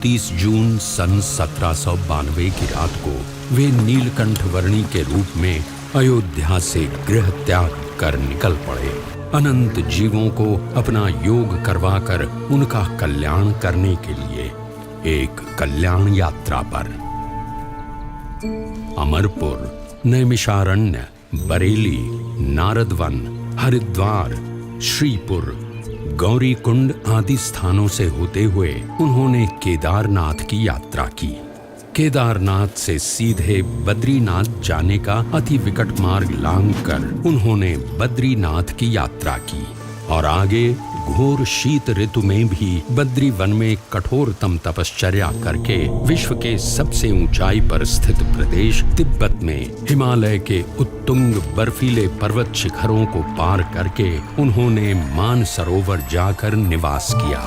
30 जून सन 1792 की रात को वे नीलकंठ वर्णी के रूप में अयोध्या से गृह त्याग कर निकल पड़े, अनंत जीवों को अपना योग करवाकर उनका कल्याण करने के लिए एक कल्याण यात्रा पर। अमरपुर, नैमिषारण्य, बरेली, नारदवन, हरिद्वार, श्रीपुर, गौरीकुंड आदि स्थानों से होते हुए उन्होंने केदारनाथ की यात्रा की। केदारनाथ से सीधे बद्रीनाथ जाने का अति विकट मार्ग लांघकर उन्होंने बद्रीनाथ की यात्रा की और आगे घोर शीत ऋतु में भी बद्री वन में कठोरतम तपश्चर्या करके विश्व के सबसे ऊंचाई पर स्थित प्रदेश तिब्बत में हिमालय के उत्तुंग बर्फीले पर्वत शिखरों को पार करके उन्होंने मानसरोवर जाकर निवास किया।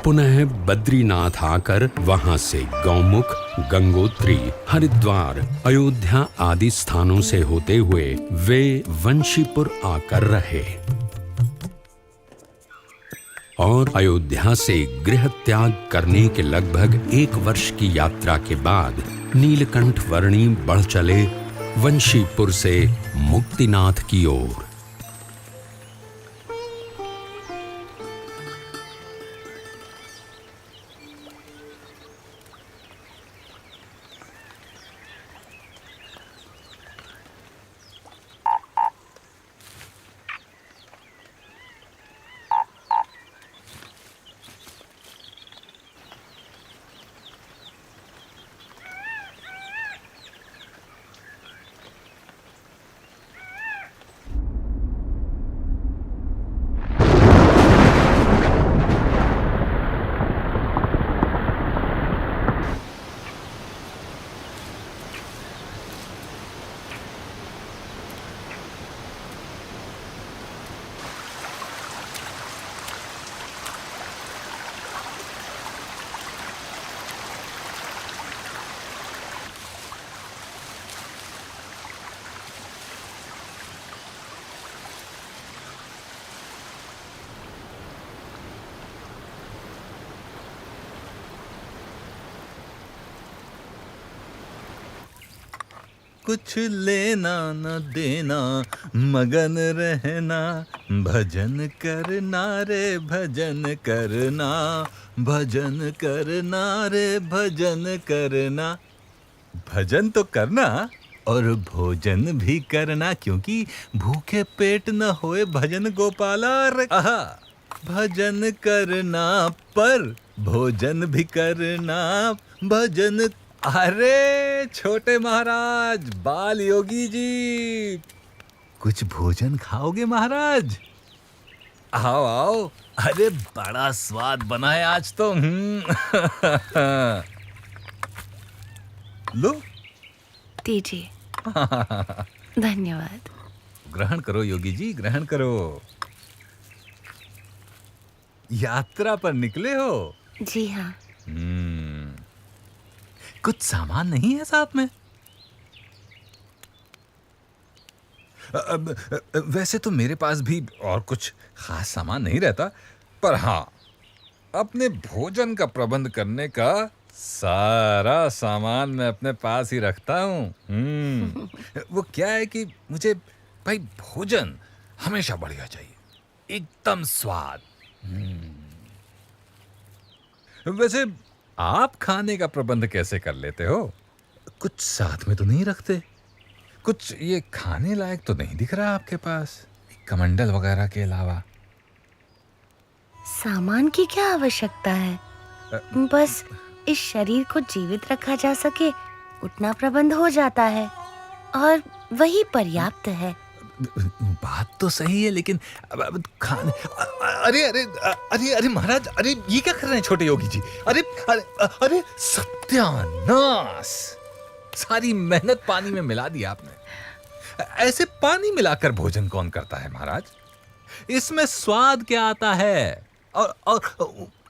पुनः बद्रीनाथ आकर वहां से गौमुख, गंगोत्री, हरिद्वार, अयोध्या आदि स्थानों से होते हुए वे वंशीपुर आकर रहे और अयोध्या से गृह त्याग करने के लगभग 1 वर्ष की यात्रा के बाद नीलकंठ वर्णी बढ़ चले वंशीपुर से मुक्तिनाथ की ओर। कुछ लेना न देना, मगन रहना, भजन करना रे भजन करना, भजन करना रे भजन करना। भजन तो करना और भोजन भी करना, क्योंकि भूखे पेट न होए भजन गोपाला रे। आहा, भजन करना पर भोजन भी करना, भजन। अरे छोटे महाराज, बाल योगी जी, कुछ भोजन खाओगे महाराज? आओ आओ, अरे बड़ा स्वाद बना है आज तो। लो दीजिए। धन्यवाद। ग्रहण करो योगी जी, ग्रहण करो। यात्रा पर निकले हो? जी हाँ। कुछ सामान नहीं है साथ में? वैसे तो मेरे पास भी और कुछ खास सामान नहीं रहता, पर हाँ, अपने भोजन का प्रबंध करने का सारा सामान मैं अपने पास ही रखता हूँ। वो क्या है कि मुझे भाई भोजन हमेशा बढ़िया चाहिए, एकदम स्वाद। वैसे आप खाने का प्रबंध कैसे कर लेते हो? कुछ साथ में तो नहीं रखते? कुछ ये खाने लायक तो नहीं दिख रहा आपके पास, कमंडल वगैरह के अलावा? सामान की क्या आवश्यकता है? बस इस शरीर को जीवित रखा जा सके उतना प्रबंध हो जाता है और वही पर्याप्त है। बात तो सही है, लेकिन खाने। अरे अरे अरे अरे महाराज, अरे ये क्या कर रहे हैं छोटे योगी जी? अरे अरे अरे सत्यानाश, सारी मेहनत पानी में मिला दी आपने। ऐसे पानी मिलाकर भोजन कौन करता है महाराज? इसमें स्वाद क्या आता है और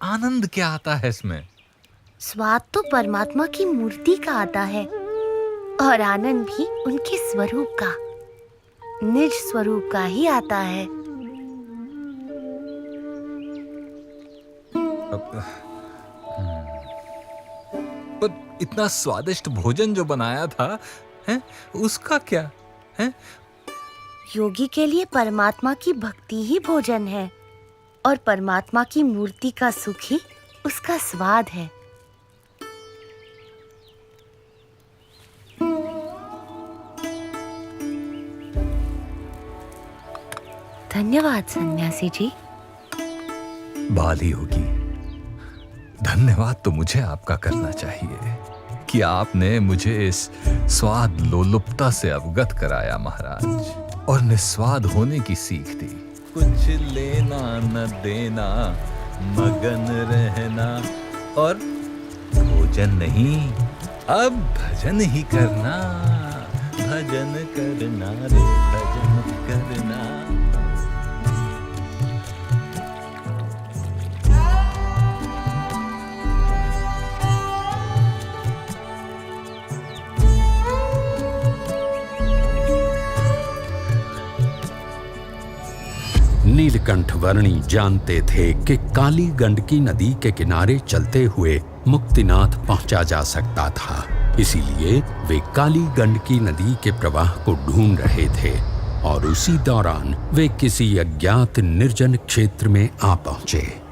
आनंद क्या आता है इसमें? स्वाद तो परमात्मा की मूर्ति का आता है और आनंद भी उनके स्वरूप का, निज स्वरूप का ही आता है। पर इतना स्वादिष्ट भोजन जो बनाया था, हैं, उसका क्या? हैं? योगी के लिए परमात्मा की भक्ति ही भोजन है और परमात्मा की मूर्ति का सुख ही उसका स्वाद है। धन्यवाद सन्यासी जी। बाली योगी, धन्यवाद तो मुझे आपका करना चाहिए कि आपने मुझे इस स्वाद लोलुपता से अवगत कराया महाराज, और निस्वाद होने की सीख दी। कुछ लेना न देना, मगन रहना, और भोजन नहीं, अब भजन ही करना। भजन करना रे, भजन करना। नीलकंठ वर्णी जानते थे कि काली गंडकी नदी के किनारे चलते हुए मुक्तिनाथ पहुंचा जा सकता था, इसीलिए वे काली गंडकी नदी के प्रवाह को ढूंढ रहे थे और उसी दौरान वे किसी अज्ञात निर्जन क्षेत्र में आ पहुंचे।